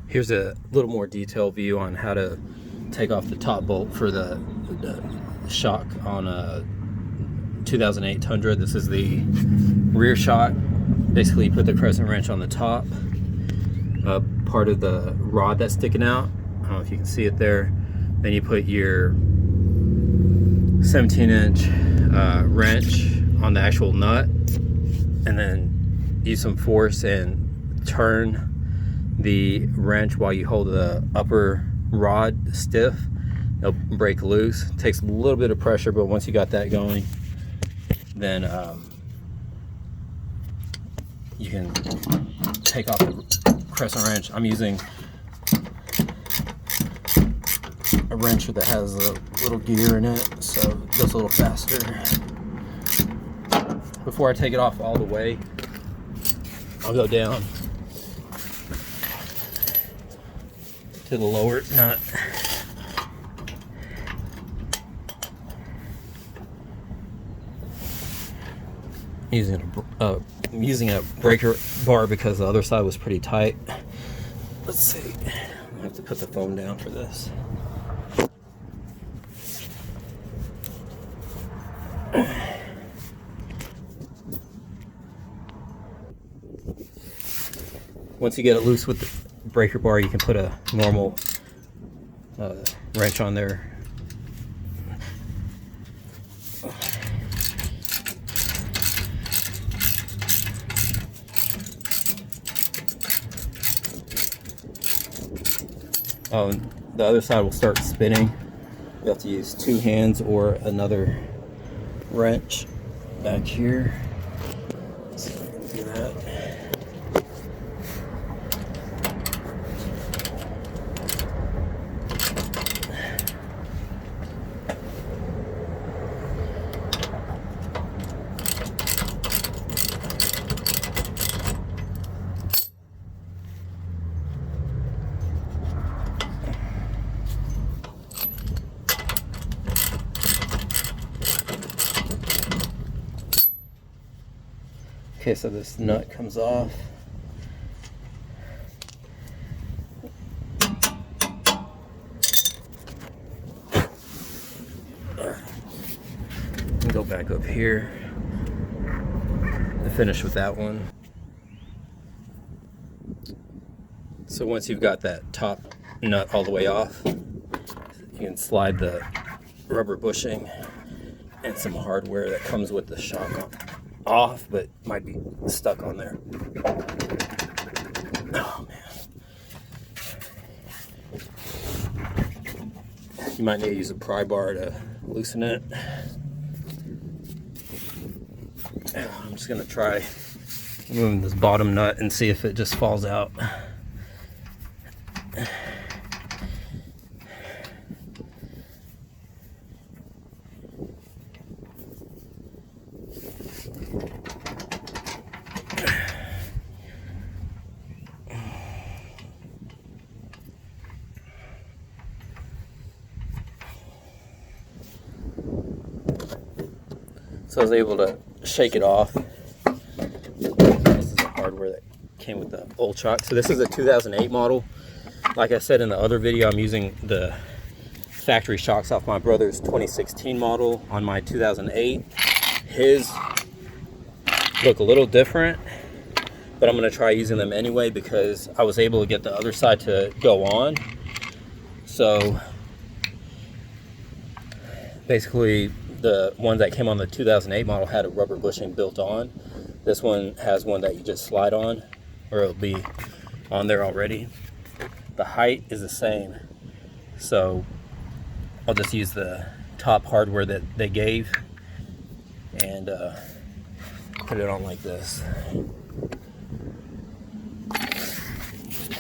Here's a little more detailed view on how to take off the top bolt for the shock on a 2008 Tundra. This is the rear shock. Basically, you put the crescent wrench on the top part of the rod that's sticking out. I don't know if you can see it there. Then you put your 17-inch wrench on the actual nut, and then use some force and turn the wrench while you hold the upper rod stiff. It'll break loose. It takes a little bit of pressure, but once you got that going, then you can take off the crescent wrench. I'm using a wrench that has a little gear in it, so it goes a little faster. Before I take it off all the way, I'll go down to the lower nut. I'm using a breaker bar because the other side was pretty tight. Let's see. I have to put the phone down for this. Once you get it loose with the breaker bar, you can put a normal wrench on there. The other side will start spinning. You have to use two hands or another wrench back here. So I can do that. Okay, so this nut comes off. And go back up here and finish with that one. So once you've got that top nut all the way off, you can slide the rubber bushing and some hardware that comes with the shock off, but might be stuck on there. Oh man. You might need to use a pry bar to loosen it. I'm just gonna try moving this bottom nut and see if it just falls out. So I was able to shake it off. This is the hardware that came with the old shock. So this is a 2008 model. Like I said in the other video, I'm using the factory shocks off my brother's 2016 model on my 2008. His look a little different, but I'm going to try using them anyway because I was able to get the other side to go on. So basically, the one that came on the 2008 model had a rubber bushing built on. This one has one that you just slide on, or it'll be on there already. The height is the same, so I'll just use the top hardware that they gave and put it on like this.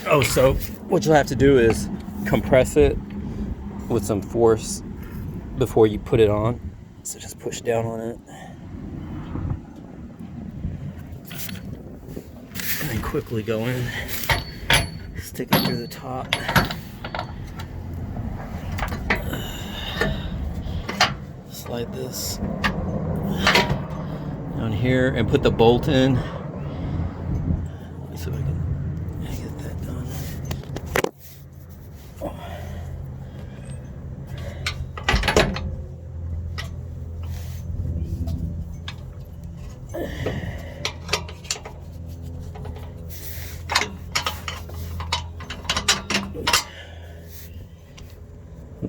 Oh, so what you'll have to do is compress it with some force before you put it on. So just push down on it. And then quickly go in. Stick it through the top. Slide this down here and put the bolt in. Let me see if I can get that done.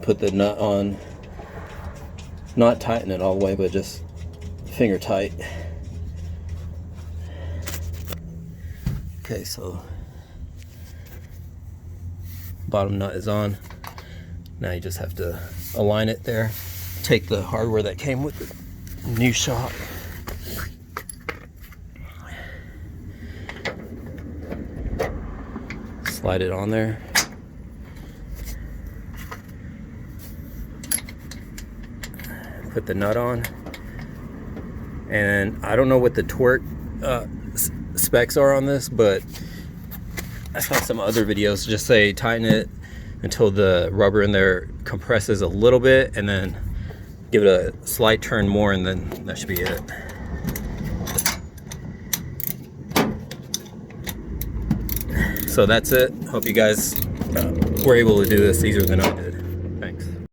put the nut on, not tighten it all the way, but just finger tight. Okay, so bottom nut is on. Now you just have to align it there. Take the hardware that came with the new shock. Slide it on there. Put the nut on. And I don't know what the torque specs are on this, but I saw some other videos just say tighten it until the rubber in there compresses a little bit, and then give it a slight turn more, and then that should be it. So that's it. Hope you guys were able to do this easier than I did.